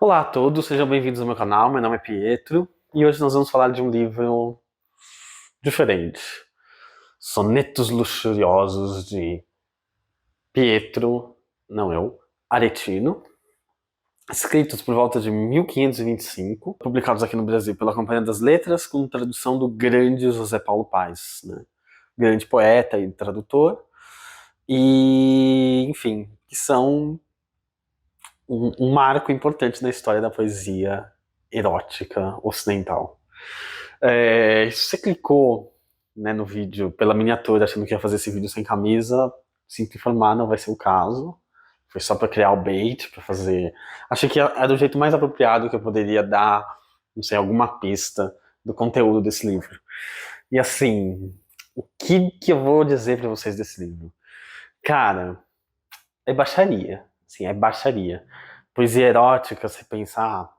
Olá a todos, sejam bem-vindos ao meu canal. Meu nome é Pietro e hoje nós vamos falar de um livro diferente. Sonetos Luxuriosos de Pietro, não eu, Aretino, escritos por volta de 1525, publicados aqui no Brasil pela Companhia das Letras, com tradução do grande José Paulo Paes, né? Grande poeta e tradutor, e enfim, que são um marco importante na história da poesia erótica ocidental. Se você clicou, né, no vídeo pela miniatura achando que ia fazer esse vídeo sem camisa, sinto informar, não vai ser o caso. Foi só para criar o bait, para fazer. Achei que era o jeito mais apropriado que eu poderia dar, não sei, alguma pista do conteúdo desse livro. E assim, o que eu vou dizer para vocês desse livro? Cara, é baixaria. Sim, é baixaria. Poesia erótica, você pensar,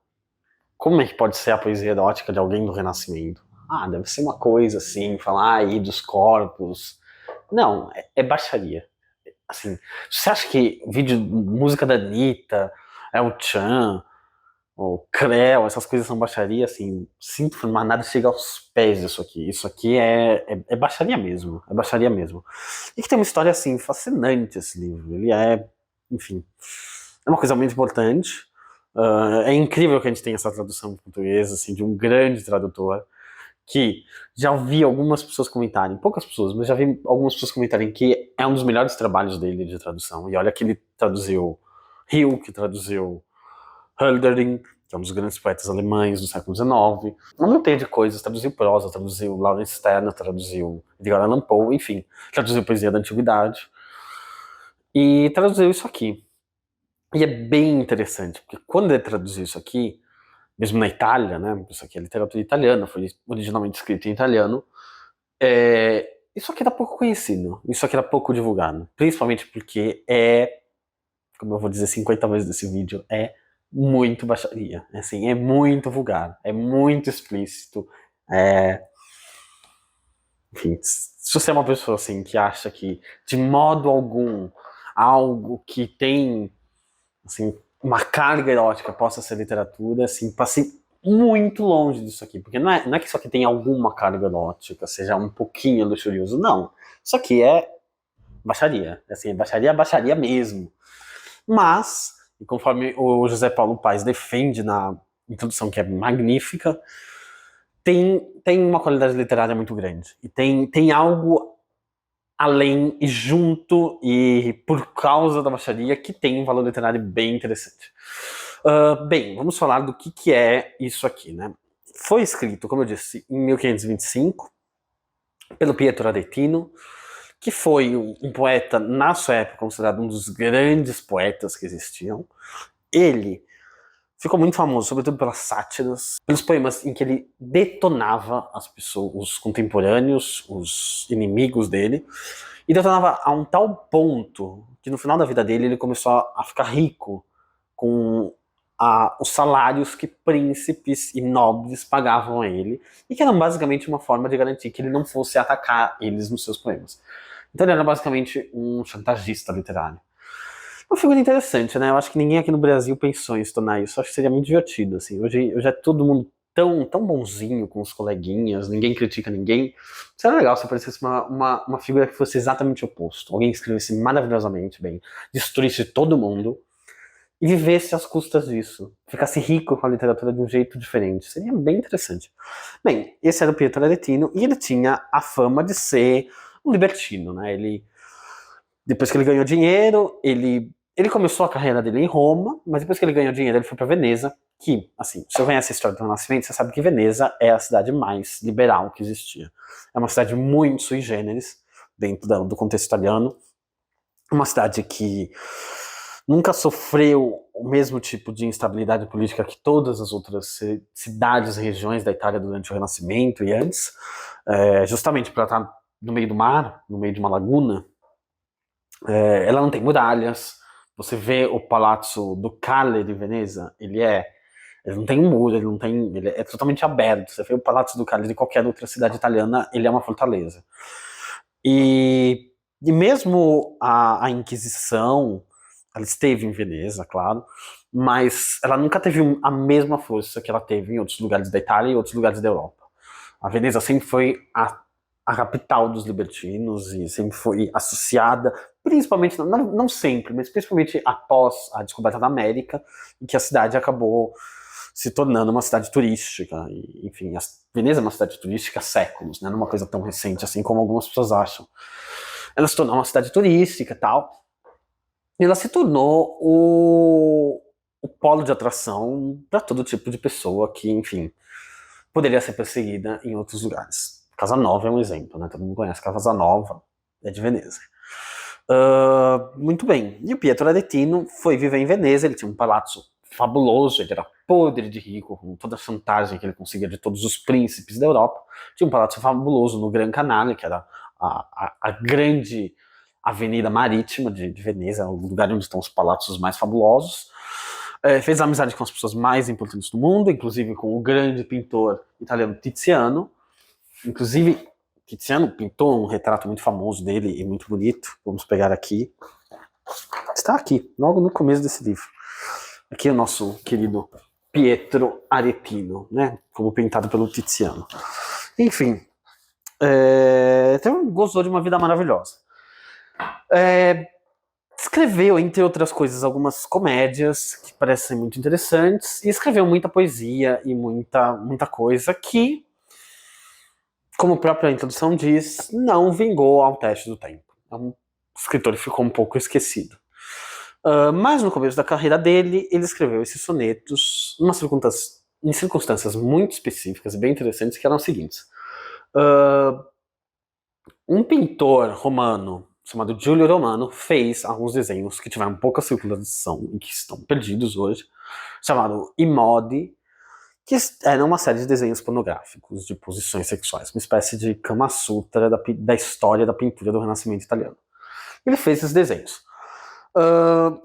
como é que pode ser a poesia erótica de alguém do Renascimento? Ah, deve ser uma coisa assim, falar aí dos corpos. Não, é baixaria. Assim, você acha que vídeo, música da Anitta, El Chan, o Creu, essas coisas são baixaria, assim, sinto informar, nada chega aos pés disso aqui. Isso aqui é baixaria mesmo, é baixaria mesmo. E que tem uma história, assim, fascinante esse livro. Ele é, enfim, é uma coisa muito importante. É incrível que a gente tenha essa tradução em português, assim, de um grande tradutor, que já ouvi algumas pessoas comentarem, poucas pessoas, mas já vi algumas pessoas comentarem que é um dos melhores trabalhos dele de tradução. E olha que ele traduziu Hill, que traduziu Hölderlin, que é um dos grandes poetas alemães do século XIX. Um monte de coisas, traduziu prosa, traduziu Laurence Sterne, traduziu Edgar Allan Poe, enfim, traduziu poesia da antiguidade. E traduziu isso aqui. E é bem interessante, porque quando ele traduziu isso aqui, mesmo na Itália, né, isso aqui é literatura italiana, foi originalmente escrito em italiano, isso aqui era pouco conhecido, isso aqui era pouco divulgado, principalmente porque como eu vou dizer 50 vezes nesse vídeo, é muito baixaria, assim, é muito vulgar, é muito explícito, enfim, se você é uma pessoa assim que acha que de modo algum algo que tem assim, uma carga erótica possa ser literatura, assim, passe muito longe disso aqui, porque não é que isso aqui tem alguma carga erótica, seja um pouquinho luxurioso, não. Isso aqui é baixaria, assim, é baixaria mesmo. Mas, e conforme o José Paulo Paes defende na introdução, que é magnífica, tem uma qualidade literária muito grande. E tem algo além e junto e por causa da baixaria que tem um valor literário bem interessante. Bem, vamos falar do que é isso aqui, né? Foi escrito, como eu disse, em 1525 pelo Pietro Aretino, que foi um poeta na sua época considerado um dos grandes poetas que existiam. Ele ficou muito famoso, sobretudo pelas sátiras, pelos poemas em que ele detonava as pessoas, os contemporâneos, os inimigos dele, e detonava a um tal ponto que no final da vida dele ele começou a ficar rico com os salários que príncipes e nobres pagavam a ele, e que eram basicamente uma forma de garantir que ele não fosse atacar eles nos seus poemas. Então ele era basicamente um chantagista literário. Uma figura interessante, né? Eu acho que ninguém aqui no Brasil pensou em se tornar isso. Eu acho que seria muito divertido, assim. Hoje é todo mundo tão bonzinho com os coleguinhas, ninguém critica ninguém. Seria legal se aparecesse uma figura que fosse exatamente o oposto. Alguém que escrevesse maravilhosamente bem, destruísse todo mundo e vivesse às custas disso. Ficasse rico com a literatura de um jeito diferente. Seria bem interessante. Bem, esse era o Pietro Aretino e ele tinha a fama de ser um libertino, né? Depois que ele ganhou dinheiro, ele começou a carreira dele em Roma, mas depois que ele ganhou dinheiro, ele foi para Veneza, que, assim, se você conhece a história do Renascimento, você sabe que Veneza é a cidade mais liberal que existia. É uma cidade muito sui generis, dentro do contexto italiano. Uma cidade que nunca sofreu o mesmo tipo de instabilidade política que todas as outras cidades e regiões da Itália durante o Renascimento e antes, justamente para estar no meio do mar, no meio de uma laguna. Ela não tem muralhas. Você vê o Palazzo Ducale de Veneza, ele não tem um muro, ele é totalmente aberto. Você vê o Palazzo Ducale de qualquer outra cidade italiana, ele é uma fortaleza. E mesmo a Inquisição, ela esteve em Veneza, claro, mas ela nunca teve a mesma força que ela teve em outros lugares da Itália e outros lugares da Europa. A Veneza sempre foi a capital dos libertinos e sempre foi associada, principalmente, não sempre, mas principalmente após a descoberta da América, em que a cidade acabou se tornando uma cidade turística. E, enfim, a Veneza é uma cidade turística há séculos, né? Não é uma coisa tão recente assim como algumas pessoas acham. Ela se tornou uma cidade turística e tal, e ela se tornou o polo de atração para todo tipo de pessoa que, enfim, poderia ser perseguida em outros lugares. Casanova é um exemplo, né? Todo mundo conhece Casanova, é de Veneza. Muito bem. E o Pietro Aretino foi viver em Veneza, ele tinha um palazzo fabuloso, ele era podre de rico, com toda a chantagem que ele conseguia de todos os príncipes da Europa. Tinha um palazzo fabuloso no Gran Canale, que era a grande avenida marítima de Veneza, o lugar onde estão os palácios mais fabulosos. Fez amizade com as pessoas mais importantes do mundo, inclusive com o grande pintor italiano Tiziano. Inclusive, Tiziano pintou um retrato muito famoso dele e muito bonito. Vamos pegar aqui. Está aqui, logo no começo desse livro. Aqui é o nosso querido Pietro Aretino, né? Como pintado pelo Tiziano. Enfim, então gozou de uma vida maravilhosa. Escreveu, entre outras coisas, algumas comédias que parecem muito interessantes, e escreveu muita poesia e muita coisa que, como a própria introdução diz, não vingou ao teste do tempo. É um escritor que ficou um pouco esquecido. Mas no começo da carreira dele, ele escreveu esses sonetos em circunstâncias muito específicas e bem interessantes, que eram as seguintes. Um pintor romano chamado Giulio Romano fez alguns desenhos que tiveram pouca circulação e que estão perdidos hoje, chamado I Modi, que era uma série de desenhos pornográficos de posições sexuais, uma espécie de Kama Sutra da história da pintura do Renascimento italiano. Ele fez esses desenhos.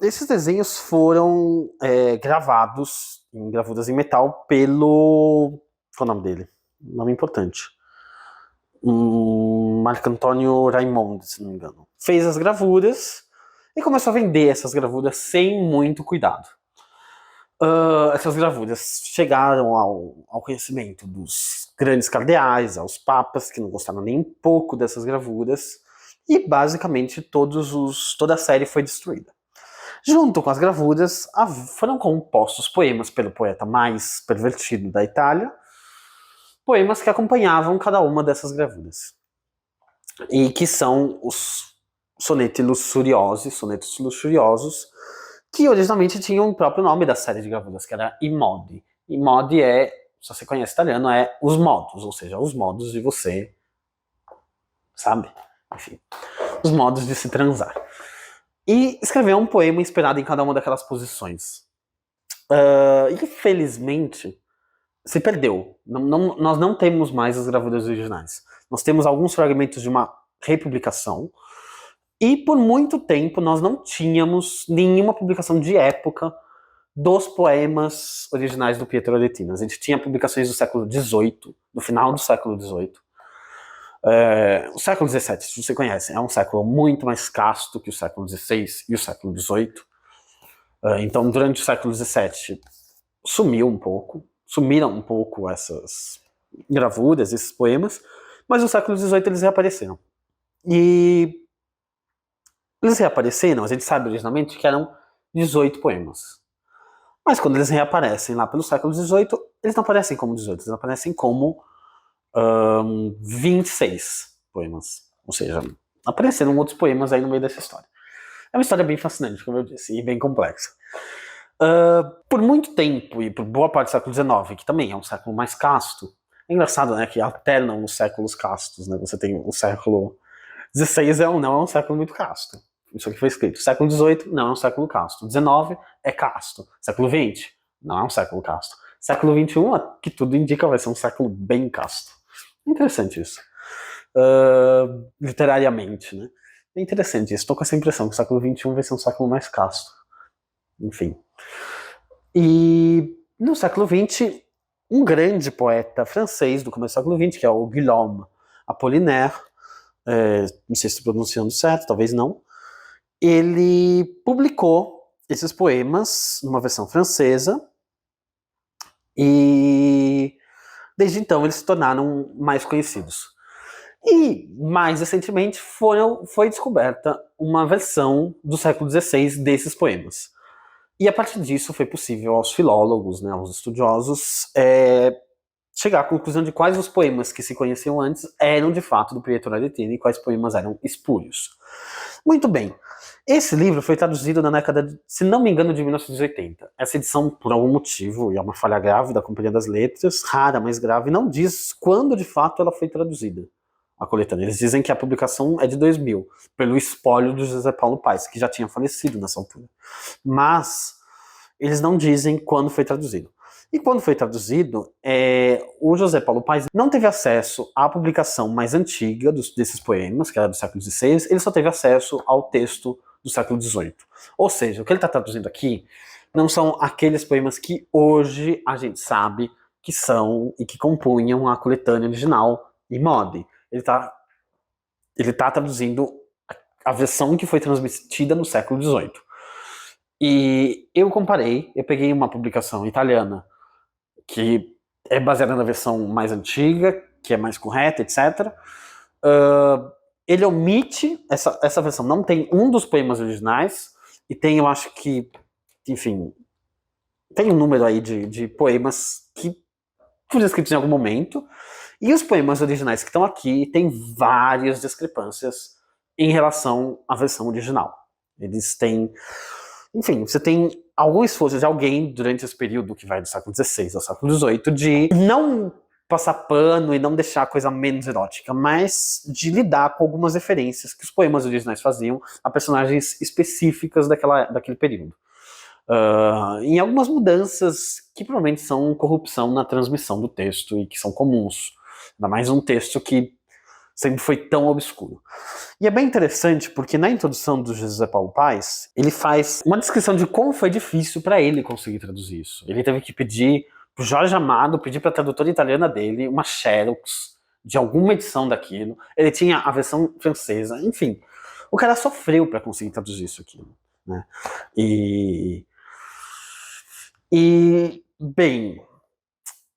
Esses desenhos foram gravados em gravuras em metal pelo... Qual é o nome dele? Um nome importante. Marco Antônio Raimondi, se não me engano. Fez as gravuras e começou a vender essas gravuras sem muito cuidado. Essas gravuras chegaram ao conhecimento dos grandes cardeais, aos papas, que não gostaram nem um pouco dessas gravuras, e basicamente toda a série foi destruída. Junto com as gravuras, foram compostos poemas pelo poeta mais pervertido da Itália, poemas que acompanhavam cada uma dessas gravuras, e que são os sonetos luxuriosos, que originalmente tinham o próprio nome da série de gravuras, que era I Modi. I Modi se você conhece italiano, é os modos, ou seja, os modos de você, sabe? Enfim, os modos de se transar. E escreveu um poema inspirado em cada uma daquelas posições. Infelizmente, se perdeu. Nós não temos mais as gravuras originais. Nós temos alguns fragmentos de uma republicação, e por muito tempo nós não tínhamos nenhuma publicação de época dos poemas originais do Pietro Aretino. A gente tinha publicações do século XVIII, do final do século XVIII. O século XVII, se você conhece, é um século muito mais casto que o século XVI e o século XVIII. Então, durante o século XVII, sumiram um pouco essas gravuras, esses poemas, mas no século XVIII eles reapareceram. E eles reapareceram, a gente sabe originalmente que eram 18 poemas. Mas quando eles reaparecem lá pelo século XVIII, eles não aparecem como 18, eles aparecem como 26 poemas. Ou seja, apareceram outros poemas aí no meio dessa história. É uma história bem fascinante, como eu disse, e bem complexa. Por muito tempo, e por boa parte do século XIX, que também é um século mais casto, é engraçado, né, que alternam os séculos castos, né? Você tem o século XVI não é um século muito casto. Isso aqui foi escrito. Século XVIII não é um século casto. XIX é casto. Século XX não é um século casto. Século XXI, que tudo indica, vai ser um século bem casto. É interessante isso. Literariamente, né? É interessante isso. Estou com essa impressão que o século XXI vai ser um século mais casto. Enfim. E no século XX, um grande poeta francês do começo do século XX, que é o Guillaume Apollinaire, não sei se estou pronunciando certo, talvez não, ele publicou esses poemas numa versão francesa, e desde então eles se tornaram mais conhecidos. E, mais recentemente, foi descoberta uma versão do século XVI desses poemas. E a partir disso foi possível aos filólogos, né, aos estudiosos, chegar à conclusão de quais os poemas que se conheciam antes eram de fato do Pietro Aretino e quais poemas eram espúrios. Muito bem. Esse livro foi traduzido na década, se não me engano, de 1980. Essa edição, por algum motivo, e é uma falha grave da Companhia das Letras, rara, mas grave, não diz quando de fato ela foi traduzida, a coletânea. Eles dizem que a publicação é de 2000, pelo espólio do José Paulo Paes, que já tinha falecido nessa altura. Mas eles não dizem quando foi traduzido. E quando foi traduzido, o José Paulo Paes não teve acesso à publicação mais antiga desses poemas, que era do século XVI, ele só teve acesso ao texto do século XVIII. Ou seja, o que ele está traduzindo aqui não são aqueles poemas que hoje a gente sabe que são e que compunham a coletânea original em Mode. Ele tá traduzindo a versão que foi transmitida no século XVIII. E eu peguei uma publicação italiana que é baseada na versão mais antiga, que é mais correta, etc. Ele omite, essa versão não tem um dos poemas originais, e tem, eu acho que, enfim, tem um número aí de poemas que foram escritos em algum momento, e os poemas originais que estão aqui têm várias discrepâncias em relação à versão original. Eles têm... Enfim, você tem algum esforço de alguém durante esse período que vai do século XVI ao século XVIII de não passar pano e não deixar a coisa menos erótica, mas de lidar com algumas referências que os poemas originais faziam a personagens específicas daquele período. Em algumas mudanças que provavelmente são corrupção na transmissão do texto e que são comuns. Ainda mais um texto que sempre foi tão obscuro. E é bem interessante porque na introdução do José Paulo Paes, ele faz uma descrição de como foi difícil para ele conseguir traduzir isso. Ele teve que pedir pro Jorge Amado, pedir para a tradutora italiana dele uma xerox de alguma edição daquilo. Ele tinha a versão francesa, enfim. O cara sofreu para conseguir traduzir isso aqui, né? Bem,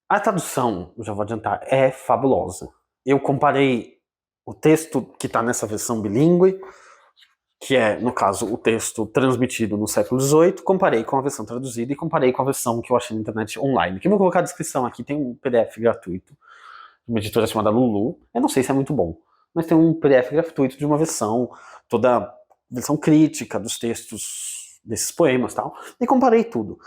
a tradução, já vou adiantar, é fabulosa. Eu comparei o texto que está nessa versão bilíngue, que é, no caso, o texto transmitido no século XVIII, comparei com a versão traduzida e comparei com a versão que eu achei na internet online. Que eu vou colocar a descrição aqui, tem um PDF gratuito de uma editora chamada Lulu. Eu não sei se é muito bom, mas tem um PDF gratuito de uma versão, toda versão crítica dos textos desses poemas e tal, e comparei tudo.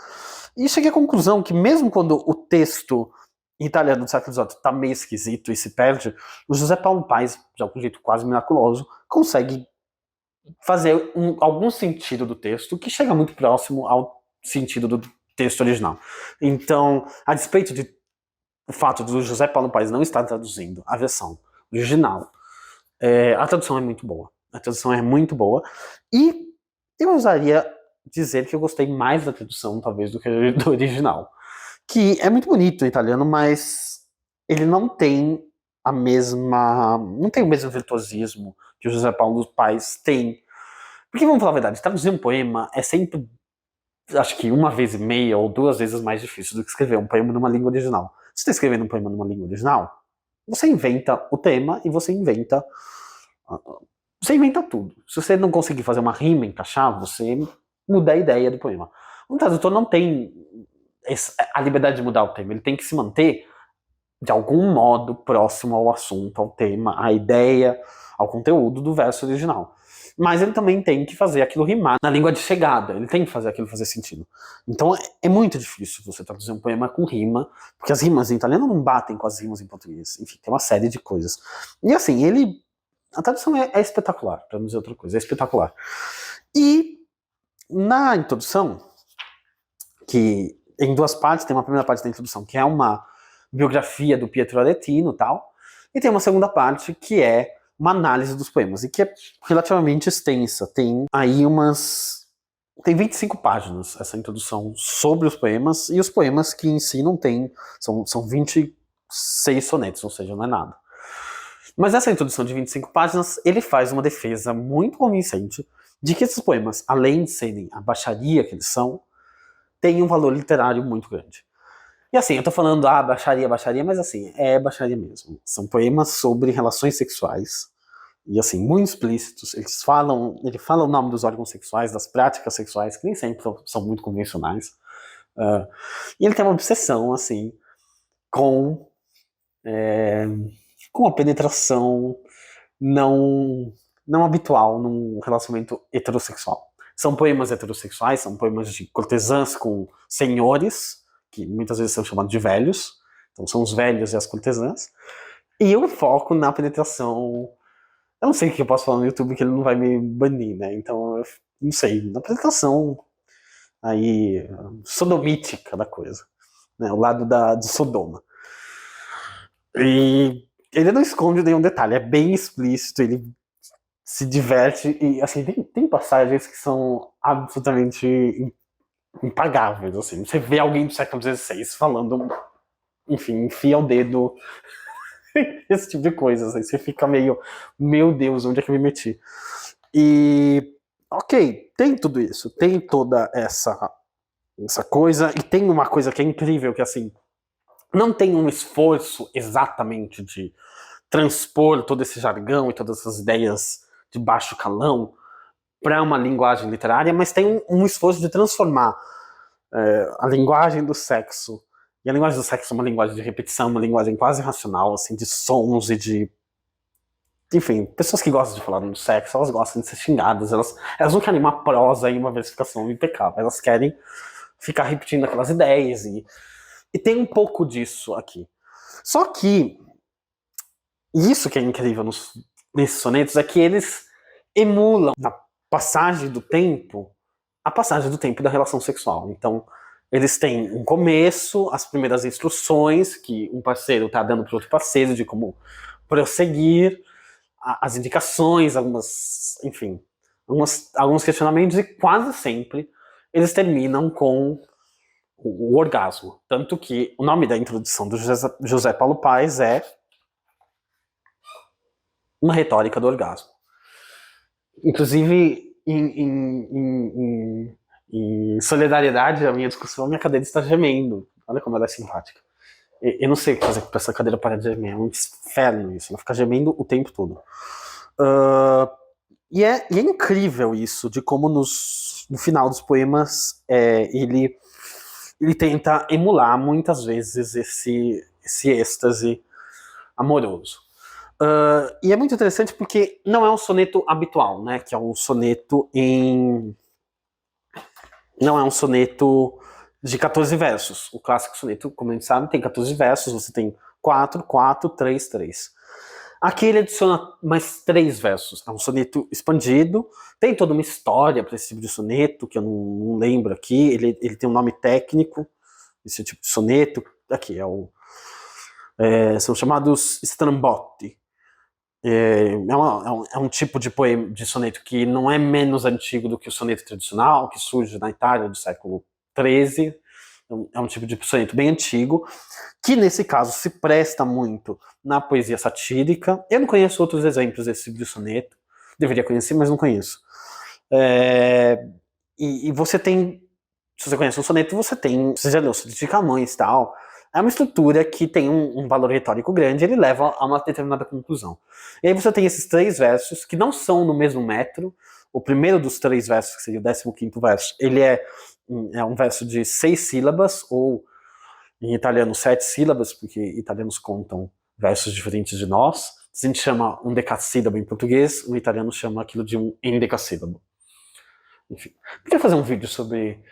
E cheguei à conclusão que mesmo quando o texto italiano do século XVIII está meio esquisito e se perde, o José Paulo Paes, de algum jeito quase miraculoso, consegue fazer algum sentido do texto que chega muito próximo ao sentido do texto original. Então, a despeito do fato do José Paulo Paes não estar traduzindo a versão original, a tradução é muito boa. A tradução é muito boa. E eu ousaria dizer que eu gostei mais da tradução, talvez, do que do original. Que é muito bonito o italiano, mas ele não tem o mesmo virtuosismo que o José Paulo Paes tem. Porque, vamos falar a verdade, traduzir um poema é sempre, acho que 1,5 ou 2 vezes mais difícil do que escrever um poema numa língua original. Se você está escrevendo um poema numa língua original, você inventa o tema e você inventa tudo. Se você não conseguir fazer uma rima, encaixar, você muda a ideia do poema. Um tradutor não tem a liberdade de mudar o tema, ele tem que se manter de algum modo próximo ao assunto, ao tema, à ideia, ao conteúdo do verso original. Mas ele também tem que fazer aquilo rimar na língua de chegada, ele tem que fazer aquilo fazer sentido. Então é muito difícil você traduzir um poema com rima, porque as rimas em italiano não batem com as rimas em português. Enfim, tem uma série de coisas. E assim, a tradução é espetacular, para não dizer outra coisa, é espetacular. E na introdução, que em 2 partes, tem uma primeira parte da introdução, que é uma biografia do Pietro Aretino e tal, e tem uma segunda parte, que é uma análise dos poemas, e que é relativamente extensa. Tem aí tem 25 páginas, essa introdução sobre os poemas, e os poemas que em si não tem, são 26 sonetos, ou seja, não é nada. Mas nessa introdução de 25 páginas, ele faz uma defesa muito convincente de que esses poemas, além de serem a baixaria que eles são, têm um valor literário muito grande. E assim, eu tô falando, baixaria, mas assim, é baixaria mesmo. São poemas sobre relações sexuais, e assim, muito explícitos. Ele fala o nome dos órgãos sexuais, das práticas sexuais, que nem sempre são muito convencionais. E ele tem uma obsessão, assim, com, é, com a penetração não habitual num relacionamento heterossexual. São poemas heterossexuais, são poemas de cortesãs com senhores, que muitas vezes são chamados de velhos. Então são os velhos e as cortesãs. E eu foco na penetração. Eu não sei o que eu posso falar no YouTube que ele não vai me banir, né? Então eu não sei. Na penetração aí sodomítica da coisa. Né? O lado de Sodoma. E ele não esconde nenhum detalhe, é bem explícito, ele se diverte e assim tem passagens que são absolutamente impagáveis, assim. Você vê alguém do século XVI falando, enfim, enfia o dedo, esse tipo de coisa, assim. Você fica meio, meu Deus, onde é que eu me meti? E ok, tem tudo isso, tem toda essa coisa, e tem uma coisa que é incrível, que assim, não tem um esforço exatamente de transpor todo esse jargão e todas essas ideias de baixo calão para uma linguagem literária, mas tem um esforço de transformar a linguagem do sexo. E a linguagem do sexo é uma linguagem de repetição, uma linguagem quase racional, assim, de sons e de. Enfim, pessoas que gostam de falar do sexo, elas gostam de ser xingadas, elas não querem uma prosa e uma versificação impecável, elas querem ficar repetindo aquelas ideias. E tem um pouco disso aqui. Só que isso que é incrível nesses sonetos é que eles emulam na passagem do tempo a passagem do tempo da relação sexual. Então, eles têm um começo, as primeiras instruções que um parceiro está dando para o outro parceiro de como prosseguir, as indicações, enfim, alguns questionamentos, e quase sempre eles terminam com o orgasmo. Tanto que o nome da introdução do José Paulo Paes é Uma Retórica do Orgasmo. Inclusive, em solidariedade à minha discussão, minha cadeira está gemendo. Olha como ela é simpática. Eu não sei o que fazer para essa cadeira parar de gemer. É um inferno isso. Ela fica gemendo o tempo todo. E é incrível isso, de como no final dos poemas ele tenta emular muitas vezes esse êxtase amoroso. E é muito interessante porque não é um soneto habitual, né? Que é um soneto não é um soneto de 14 versos. O clássico soneto, como a gente sabe, tem 14 versos, você tem 4, 4, 3, 3. Aqui ele adiciona mais 3 versos. É um soneto expandido, tem toda uma história para esse tipo de soneto, que eu não lembro aqui. Ele tem um nome técnico, esse tipo de soneto. Aqui são chamados strambotti. É um tipo de poema, de soneto que não é menos antigo do que o soneto tradicional, que surge na Itália do século XIII. É um tipo de soneto bem antigo, que nesse caso se presta muito na poesia satírica. Eu não conheço outros exemplos desse tipo de soneto. Deveria conhecer, mas não conheço. E você tem, se você conhece um soneto, você já leu o soneto de Camões e tal. É uma estrutura que tem um valor retórico grande, ele leva a uma determinada conclusão. E aí você tem esses 3 versos, que não são no mesmo metro. O primeiro dos 3 versos, que seria o 15º verso, ele é um verso de 6 sílabas, ou em italiano 7 sílabas, porque italianos contam versos diferentes de nós. A gente chama um decassílabo em português, o italiano chama aquilo de um endecassílabo. Enfim, podia fazer um vídeo sobre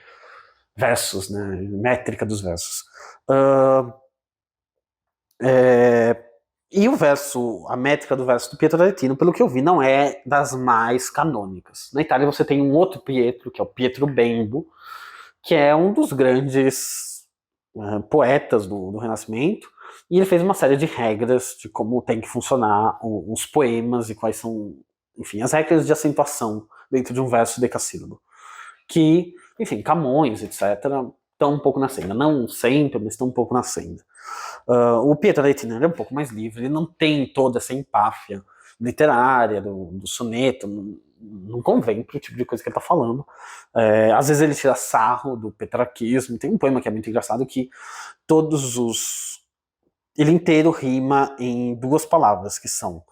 versos, né, métrica dos versos. E a métrica do verso do Pietro Aretino, pelo que eu vi, não é das mais canônicas. Na Itália você tem um outro Pietro, que é o Pietro Bembo, que é um dos grandes poetas do Renascimento, e ele fez uma série de regras de como tem que funcionar os poemas e quais são, enfim, as regras de acentuação dentro de um verso decassílabo. Que, enfim, Camões, etc., estão um pouco na senda. Não sempre, mas estão um pouco na senda. O Pietro Aretino é um pouco mais livre, ele não tem toda essa empáfia literária do soneto, não convém pro tipo de coisa que ele tá falando. Às vezes ele tira sarro do petrarquismo. Tem um poema que é muito engraçado que ele inteiro rima em 2 palavras, que são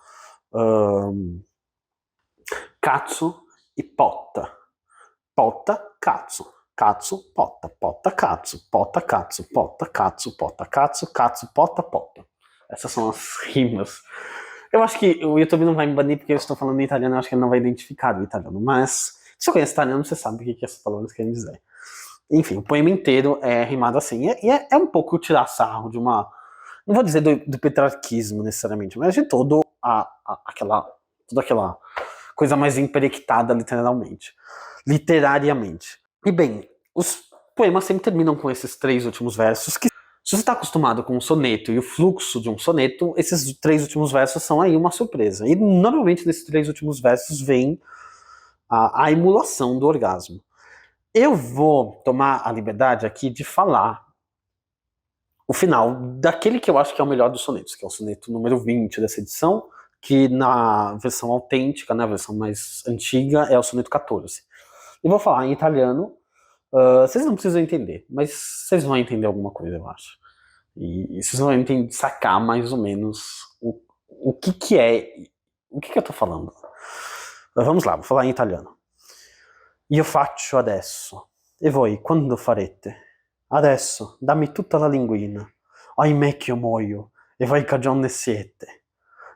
katsu e pota. Pota, katsu. Katsu, pota, pota, katsu, pota, katsu, pota, katsu, pota, katsu, katsu, pota, pota. Essas são as rimas. Eu acho que o YouTube não vai me banir porque eu estou falando em italiano, eu acho que ele não vai identificar o italiano, mas se você conhece italiano, você sabe o que essas palavras querem dizer. Enfim, o poema inteiro é rimado assim, e é um pouco tirar sarro de uma... Não vou dizer do petrarquismo necessariamente, mas de toda aquela coisa mais emperectada literariamente. E bem, os poemas sempre terminam com esses 3 últimos versos, que se você está acostumado com um soneto e o fluxo de um soneto, esses 3 últimos versos são aí uma surpresa. E normalmente nesses 3 últimos versos vem a emulação do orgasmo. Eu vou tomar a liberdade aqui de falar o final daquele que eu acho que é o melhor dos sonetos, que é o soneto número 20 dessa edição, que na versão autêntica, na versão mais antiga, é o soneto 14. Eu vou falar em italiano, vocês não precisam entender, mas vocês vão entender alguma coisa, eu acho. E vocês vão sacar mais ou menos o que eu tô falando. Vamos lá, vou falar em italiano. Io faccio adesso, e voi quando farete? Adesso dammi tutta la linguina, ahimè che io muoio, e voi cagione siete.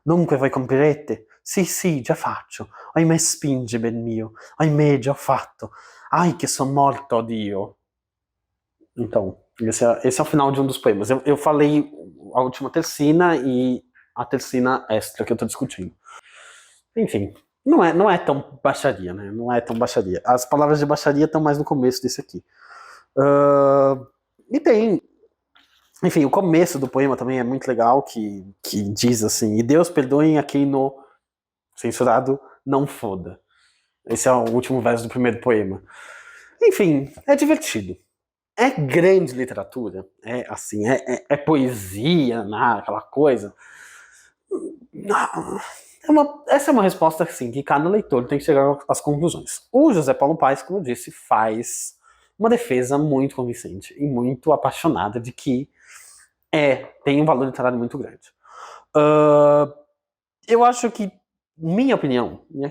Dunque voi comprirete? Sì, già faccio, ahimè spinge ben mio, ahimè già ho fatto, ai che son morto, Dio. Então, esse é o final de um dos poemas. Eu falei a última tercina e a tercina extra que eu tô discutindo. Enfim, não é tão baixaria, né? Não é tão baixaria. As palavras de baixaria estão mais no começo desse aqui. E tem... Enfim, o começo do poema também é muito legal, que diz assim: e Deus perdoe a quem no censurado não foda. Esse é o último verso do primeiro poema. Enfim, é divertido. É grande literatura, é assim, é poesia, né, aquela coisa. Essa é uma resposta assim, que cada leitor tem que chegar às conclusões. O José Paulo Paes, como eu disse, faz uma defesa muito convincente e muito apaixonada de que tem um valor literário muito grande. Eu acho que, minha opinião, minha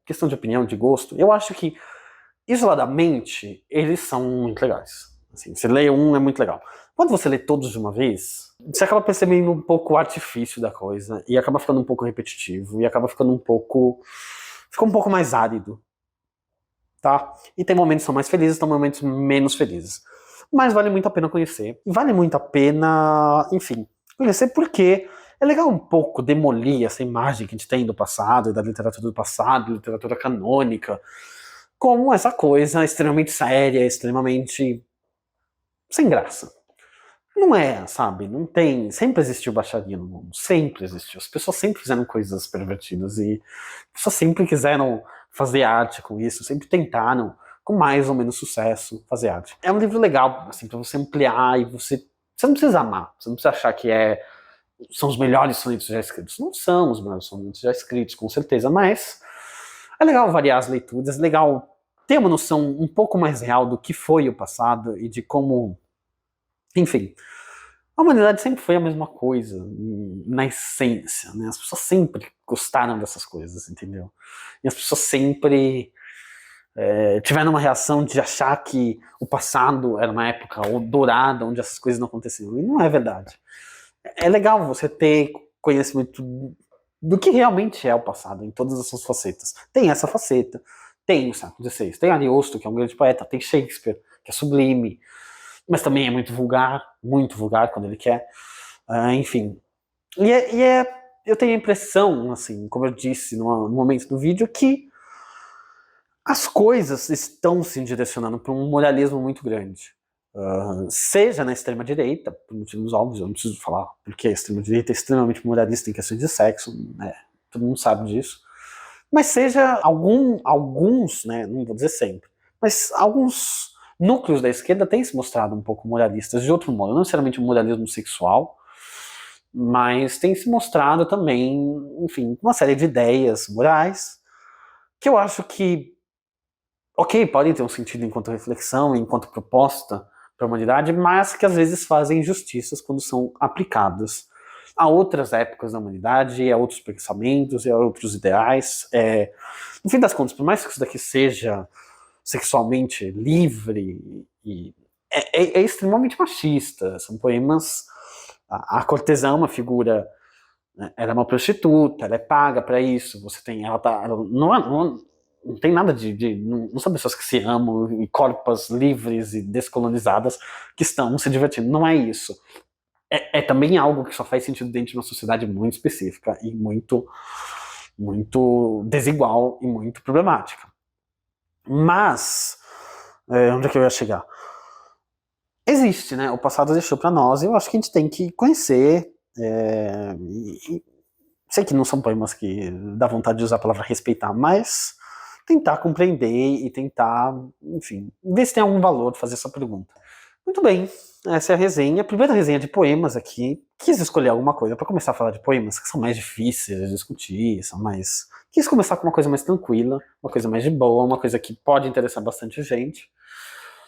questão de opinião, de gosto, eu acho que, isoladamente, eles são muito legais. Assim, você lê um, é muito legal. Quando você lê todos de uma vez, você acaba percebendo um pouco o artifício da coisa, e acaba ficando um pouco repetitivo, e acaba ficando fica um pouco mais árido, tá? E tem momentos que são mais felizes, tem momentos menos felizes. Mas vale muito a pena conhecer. E vale muito a pena, enfim, conhecer porque é legal um pouco demolir essa imagem que a gente tem do passado, e da literatura do passado, literatura canônica, como essa coisa extremamente séria, extremamente sem graça. Não é, sabe? Não tem... Sempre existiu baixaria no mundo. Sempre existiu. As pessoas sempre fizeram coisas pervertidas e as pessoas sempre quiseram fazer arte com isso, sempre tentaram, com mais ou menos sucesso, fazer arte. É um livro legal, assim, pra você ampliar e você não precisa amar, você não precisa achar que são os melhores sonetos já escritos. Não são os melhores sonetos já escritos, com certeza, mas é legal variar as leituras, é legal ter uma noção um pouco mais real do que foi o passado e de como, enfim, a humanidade sempre foi a mesma coisa, na essência, né? As pessoas sempre gostaram dessas coisas, entendeu? E as pessoas sempre tiveram uma reação de achar que o passado era uma época dourada, onde essas coisas não aconteciam. E não é verdade. É legal você ter conhecimento do que realmente é o passado, em todas as suas facetas. Tem essa faceta, tem o século XVI, tem Ariosto, que é um grande poeta, tem Shakespeare, que é sublime, mas também é muito vulgar quando ele quer. Enfim. Eu tenho a impressão, assim, como eu disse no momento do vídeo, que as coisas estão se direcionando para um moralismo muito grande. Seja na extrema-direita, por motivos óbvios, eu não preciso falar porque a extrema-direita é extremamente moralista em questões de sexo, né, todo mundo sabe disso, mas seja alguns, né, não vou dizer sempre, mas alguns núcleos da esquerda têm se mostrado um pouco moralistas de outro modo, não necessariamente um moralismo sexual, mas tem se mostrado também, enfim, uma série de ideias morais que eu acho que, ok, podem ter um sentido enquanto reflexão, enquanto proposta para a humanidade, mas que às vezes fazem injustiças quando são aplicadas a outras épocas da humanidade, a outros pensamentos, a outros ideais. No fim das contas, por mais que isso daqui seja sexualmente livre e é extremamente machista. São poemas. A cortesã é uma figura. Né, ela é uma prostituta, ela é paga para isso. Você tem, ela não tem nada não são pessoas que se amam e corpos livres e descolonizadas que estão se divertindo. Não é isso. É também algo que só faz sentido dentro de uma sociedade muito específica e muito desigual e muito problemática. Mas, onde é que eu ia chegar? Existe, né? O passado deixou para nós e eu acho que a gente tem que conhecer. Sei que não são poemas que dá vontade de usar a palavra respeitar, mas tentar compreender e tentar, enfim, ver se tem algum valor fazer essa pergunta. Muito bem, essa é a resenha, a primeira resenha de poemas aqui. Quis escolher alguma coisa para começar a falar de poemas que são mais difíceis de discutir, quis começar com uma coisa mais tranquila, uma coisa mais de boa, uma coisa que pode interessar bastante gente.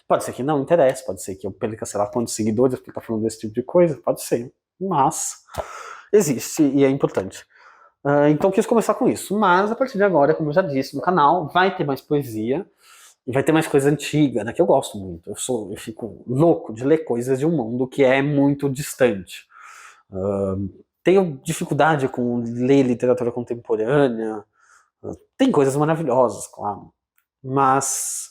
Pode ser que não interesse, pode ser que eu perca, sei lá, quantos seguidores porque tá falando desse tipo de coisa, pode ser, mas existe e é importante. Então eu quis começar com isso, mas a partir de agora, como eu já disse no canal, vai ter mais poesia e vai ter mais coisa antiga, né, que eu gosto muito. Eu fico louco de ler coisas de um mundo que é muito distante. Tenho dificuldade com ler literatura contemporânea. Tem coisas maravilhosas, claro, mas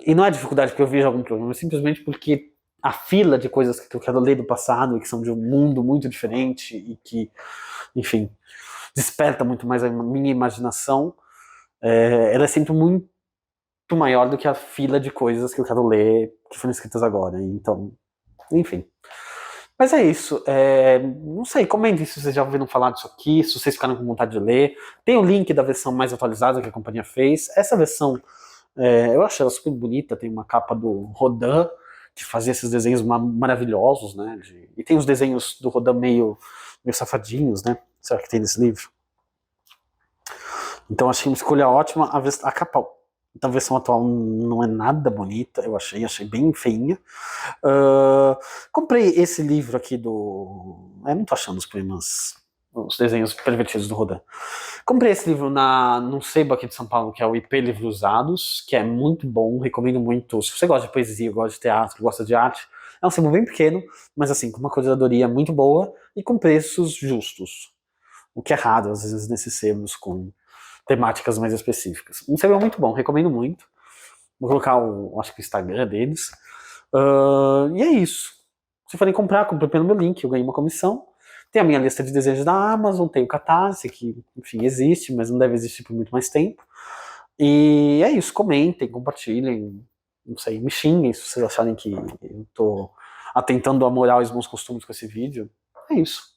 e não é dificuldade porque eu vejo algum problema, é simplesmente porque a fila de coisas que eu quero ler do passado, que são de um mundo muito diferente e que, enfim, desperta muito mais a minha imaginação, ela é sempre muito maior do que a fila de coisas que eu quero ler que foram escritas agora. Então, enfim. Mas é isso. Não sei, comentem se vocês já ouviram falar disso aqui, se vocês ficaram com vontade de ler. Tem o link da versão mais atualizada que a companhia fez. Essa versão, eu achei ela super bonita, tem uma capa do Rodin, que fazia esses desenhos maravilhosos, né? E tem os desenhos do Rodin meio safadinhos, né? Será que tem nesse livro? Então achei uma escolha ótima. A capa da versão atual não é nada bonita, eu achei bem feinha. Comprei esse livro aqui do... não tô achando os poemas, os desenhos pervertidos do Rodin. Comprei esse livro num sebo aqui de São Paulo, que é o IP Livros Usados, que é muito bom, recomendo muito. Se você gosta de poesia, gosta de teatro, gosta de arte, é um sebo bem pequeno, mas assim, com uma curadoria muito boa e com preços justos. O que é raro, às vezes, nesses sebos com temáticas mais específicas. Um sebo muito bom, recomendo muito. Vou colocar acho que o Instagram deles. E é isso. Se forem comprar, comprem pelo meu link, eu ganhei uma comissão. Tem a minha lista de desejos da Amazon, tem o Catarse, que, enfim, existe, mas não deve existir por muito mais tempo. E é isso, comentem, compartilhem, não sei, me xinguem se vocês acharem que eu tô atentando à moral e aos bons costumes com esse vídeo. É isso.